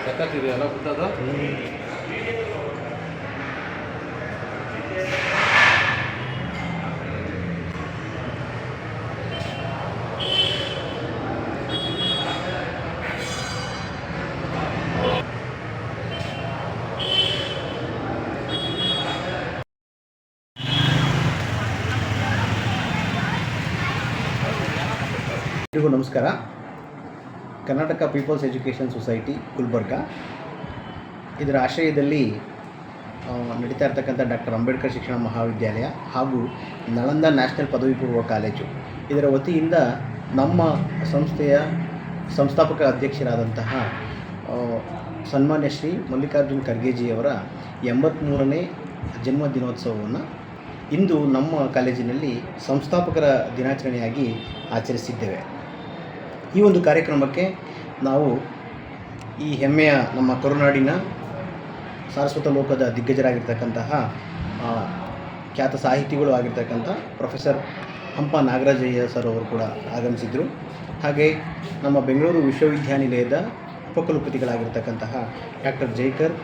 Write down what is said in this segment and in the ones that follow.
ಸಕ್ಕತ್ತಿದೆಯಲ್ಲ ಗೊತ್ತದ. ಎಲ್ರಿಗೂ ನಮಸ್ಕಾರ. Karnataka people's education society Gulbarga ಇದರ ಆಶ್ರಯದಲ್ಲಿ ನಡೀತಾ ಇರ್ತಕ್ಕಂಥ ಡಾಕ್ಟರ್ ಅಂಬೇಡ್ಕರ್ ಶಿಕ್ಷಣ ಮಹಾವಿದ್ಯಾಲಯ ಹಾಗೂ ನಳಂದ ನ್ಯಾಷನಲ್ ಪದವಿ ಪೂರ್ವ ಕಾಲೇಜು ಇದರ ವತಿಯಿಂದ ನಮ್ಮ ಸಂಸ್ಥೆಯ ಸಂಸ್ಥಾಪಕ ಅಧ್ಯಕ್ಷರಾದಂತಹ ಸನ್ಮಾನ್ಯ ಶ್ರೀ ಮಲ್ಲಿಕಾರ್ಜುನ್ ಖರ್ಗೆಜಿಯವರ 83ನೇ ಜನ್ಮ ದಿನೋತ್ಸವವನ್ನು ಇಂದು ನಮ್ಮ ಕಾಲೇಜಿನಲ್ಲಿ ಸಂಸ್ಥಾಪಕರ ದಿನಾಚರಣೆಯಾಗಿ ಆಚರಿಸಿದ್ದೇವೆ. ಈ ಒಂದು ಕಾರ್ಯಕ್ರಮಕ್ಕೆ ನಾವು ಈ ಹೆಮ್ಮೆಯ ನಮ್ಮ ಕರುನಾಡಿನ ಸಾರಸ್ವತ ಲೋಕದ ದಿಗ್ಗಜರಾಗಿರ್ತಕ್ಕಂತಹ ಖ್ಯಾತ ಸಾಹಿತಿಗಳು ಆಗಿರ್ತಕ್ಕಂಥ ಪ್ರೊಫೆಸರ್ ಹಂಪ ನಾಗರಾಜಯ್ಯ ಸರ್ ಅವರು ಕೂಡ ಆಗಮಿಸಿದರು. ಹಾಗೆ ನಮ್ಮ ಬೆಂಗಳೂರು ವಿಶ್ವವಿದ್ಯಾನಿಲಯದ ಉಪಕುಲಪತಿಗಳಾಗಿರ್ತಕ್ಕಂತಹ ಡಾಕ್ಟರ್ ಜೈಕರ್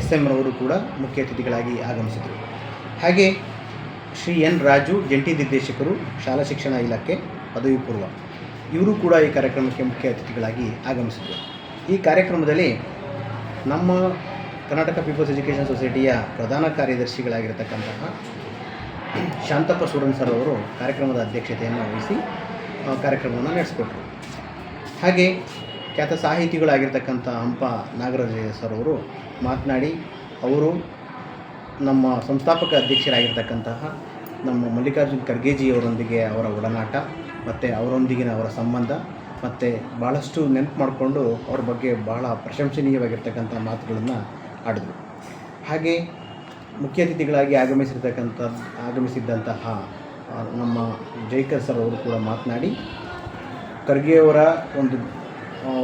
SM ರವರು ಕೂಡ ಮುಖ್ಯ ಅತಿಥಿಗಳಾಗಿ ಆಗಮಿಸಿದರು. ಹಾಗೆ ಶ್ರೀ ಎನ್ ರಾಜು ಜಂಟಿ ನಿರ್ದೇಶಕರು ಶಾಲಾ ಶಿಕ್ಷಣ ಇಲಾಖೆ ಪದವಿ ಪೂರ್ವ ಇವರು ಕೂಡ ಈ ಕಾರ್ಯಕ್ರಮಕ್ಕೆ ಮುಖ್ಯ ಅತಿಥಿಗಳಾಗಿ ಆಗಮಿಸಿದರು. ಈ ಕಾರ್ಯಕ್ರಮದಲ್ಲಿ ನಮ್ಮ ಕರ್ನಾಟಕ ಪೀಪಲ್ಸ್ ಎಜುಕೇಷನ್ ಸೊಸೈಟಿಯ ಪ್ರಧಾನ ಕಾರ್ಯದರ್ಶಿಗಳಾಗಿರತಕ್ಕಂತಹ ಶಾಂತಪ್ಪ ಸೂರನ್ ಸರ್ ಅವರು ಕಾರ್ಯಕ್ರಮದ ಅಧ್ಯಕ್ಷತೆಯನ್ನು ವಹಿಸಿ ಕಾರ್ಯಕ್ರಮವನ್ನು ನಡೆಸಿಕೊಟ್ರು. ಹಾಗೆ ಖ್ಯಾತ ಸಾಹಿತಿಗಳಾಗಿರ್ತಕ್ಕಂಥ ಹಂಪ ನಾಗರಾಜಯ್ಯ ಸರ್ ಅವರು ಮಾತನಾಡಿ ಅವರು ನಮ್ಮ ಸಂಸ್ಥಾಪಕ ಅಧ್ಯಕ್ಷರಾಗಿರ್ತಕ್ಕಂತಹ ನಮ್ಮ ಮಲ್ಲಿಕಾರ್ಜುನ್ ಖರ್ಗೆಜಿಯವರೊಂದಿಗೆ ಅವರ ಒಡನಾಟ ಮತ್ತು ಅವರೊಂದಿಗಿನ ಅವರ ಸಂಬಂಧ ಮತ್ತು ಭಾಳಷ್ಟು ನೆನಪು ಮಾಡಿಕೊಂಡು ಅವ್ರ ಬಗ್ಗೆ ಭಾಳ ಪ್ರಶಂಸನೀಯವಾಗಿರ್ತಕ್ಕಂಥ ಮಾತುಗಳನ್ನು ಆಡಿದ್ರು. ಹಾಗೆ ಮುಖ್ಯ ಅತಿಥಿಗಳಾಗಿ ಆಗಮಿಸಿದ್ದಂತಹ ನಮ್ಮ ಜೈಕರ್ ಸರ್ ಅವರು ಕೂಡ ಮಾತನಾಡಿ ಖರ್ಗೆಯವರ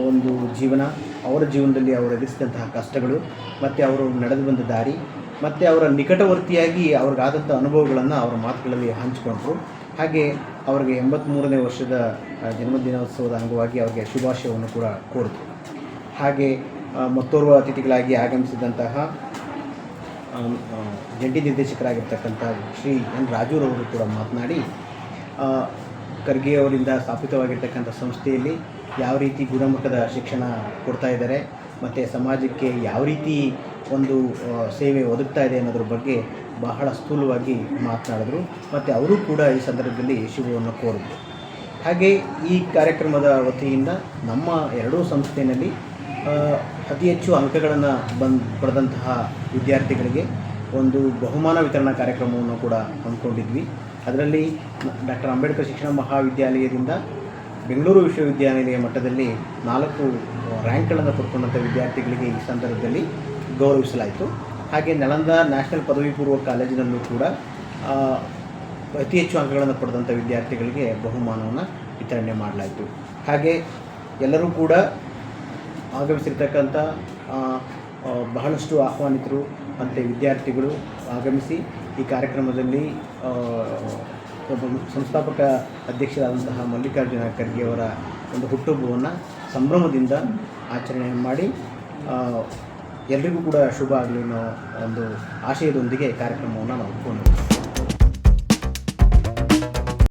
ಒಂದು ಜೀವನ, ಅವರ ಜೀವನದಲ್ಲಿ ಅವರು ಎದುರಿಸಿದಂತಹ ಕಷ್ಟಗಳು ಮತ್ತು ಅವರು ನಡೆದು ಬಂದ ದಾರಿ ಮತ್ತು ಅವರ ನಿಕಟವರ್ತಿಯಾಗಿ ಅವ್ರಿಗಾದಂಥ ಅನುಭವಗಳನ್ನು ಅವರ ಮಾತುಗಳಲ್ಲಿ ಹಂಚಿಕೊಂಡ್ರು. ಹಾಗೆ ಅವರಿಗೆ 83ನೇ ವರ್ಷದ ಜನ್ಮದಿನೋತ್ಸವದ ಅಂಗವಾಗಿ ಅವರಿಗೆ ಶುಭಾಶಯವನ್ನು ಕೂಡ ಕೋರಿದ್ರು. ಹಾಗೆ ಮತ್ತೋರ್ವ ಅತಿಥಿಗಳಾಗಿ ಆಗಮಿಸಿದಂತಹ ಜಂಟಿ ನಿರ್ದೇಶಕರಾಗಿರ್ತಕ್ಕಂಥ ಶ್ರೀ ಎನ್ ರಾಜುರವರು ಕೂಡ ಮಾತನಾಡಿ ಖರ್ಗೆಯವರಿಂದ ಸ್ಥಾಪಿತವಾಗಿರ್ತಕ್ಕಂಥ ಸಂಸ್ಥೆಯಲ್ಲಿ ಯಾವ ರೀತಿ ಗುಣಮಟ್ಟದ ಶಿಕ್ಷಣ ಕೊಡ್ತಾ ಇದ್ದಾರೆ ಮತ್ತು ಸಮಾಜಕ್ಕೆ ಯಾವ ರೀತಿ ಒಂದು ಸೇವೆ ಒದಗ್ತಾ ಇದೆ ಅನ್ನೋದ್ರ ಬಗ್ಗೆ ಬಹಳ ಸ್ಥೂಲವಾಗಿ ಮಾತನಾಡಿದ್ರು ಮತ್ತು ಅವರು ಕೂಡ ಈ ಸಂದರ್ಭದಲ್ಲಿ ಶುಭವನ್ನು ಕೋರಿದ್ರು. ಹಾಗೆ ಈ ಕಾರ್ಯಕ್ರಮದ ವತಿಯಿಂದ ನಮ್ಮ ಎರಡೂ ಸಂಸ್ಥೆಯಲ್ಲಿ ಅತಿ ಹೆಚ್ಚು ಅಂಕಗಳನ್ನು ಪಡೆದಂತಹ ವಿದ್ಯಾರ್ಥಿಗಳಿಗೆ ಒಂದು ಬಹುಮಾನ ವಿತರಣಾ ಕಾರ್ಯಕ್ರಮವನ್ನು ಕೂಡ ಹಮ್ಮಿಕೊಂಡಿದ್ವಿ. ಅದರಲ್ಲಿ ಡಾಕ್ಟರ್ ಅಂಬೇಡ್ಕರ್ ಶಿಕ್ಷಣ ಮಹಾವಿದ್ಯಾಲಯದಿಂದ ಬೆಂಗಳೂರು ವಿಶ್ವವಿದ್ಯಾನಿಲಯ ಮಟ್ಟದಲ್ಲಿ 4 ರ್ಯಾಂಕ್ಗಳನ್ನು ಪಡ್ಕೊಂಡಂಥ ವಿದ್ಯಾರ್ಥಿಗಳಿಗೆ ಈ ಸಂದರ್ಭದಲ್ಲಿ ಗೌರವಿಸಲಾಯಿತು. ಹಾಗೆ ನಳಂದ ನ್ಯಾಷನಲ್ ಪದವಿ ಪೂರ್ವ ಕಾಲೇಜಿನಲ್ಲೂ ಕೂಡ ಅತಿ ಹೆಚ್ಚು ಅಂಕಗಳನ್ನು ಪಡೆದಂಥ ವಿದ್ಯಾರ್ಥಿಗಳಿಗೆ ಬಹುಮಾನವನ್ನು ವಿತರಣೆ ಮಾಡಲಾಯಿತು. ಹಾಗೆ ಎಲ್ಲರೂ ಕೂಡ ಆಗಮಿಸಿರ್ತಕ್ಕಂಥ ಬಹಳಷ್ಟು ಆಹ್ವಾನಿತರು ಮತ್ತು ವಿದ್ಯಾರ್ಥಿಗಳು ಆಗಮಿಸಿ ಈ ಕಾರ್ಯಕ್ರಮದಲ್ಲಿ ಸಂಸ್ಥಾಪಕ ಅಧ್ಯಕ್ಷರಾದಂತಹ ಮಲ್ಲಿಕಾರ್ಜುನ ಖರ್ಗೆಯವರ ಒಂದು ಹುಟ್ಟುಹಬ್ಬವನ್ನು ಸಂಭ್ರಮದಿಂದ ಆಚರಣೆ ಮಾಡಿ ಎಲ್ರಿಗೂ ಕೂಡ ಶುಭ ಆಗಲಿ ಅನ್ನೋ ಒಂದು ಆಶಯದೊಂದಿಗೆ ಕಾರ್ಯಕ್ರಮವನ್ನು ನಾವು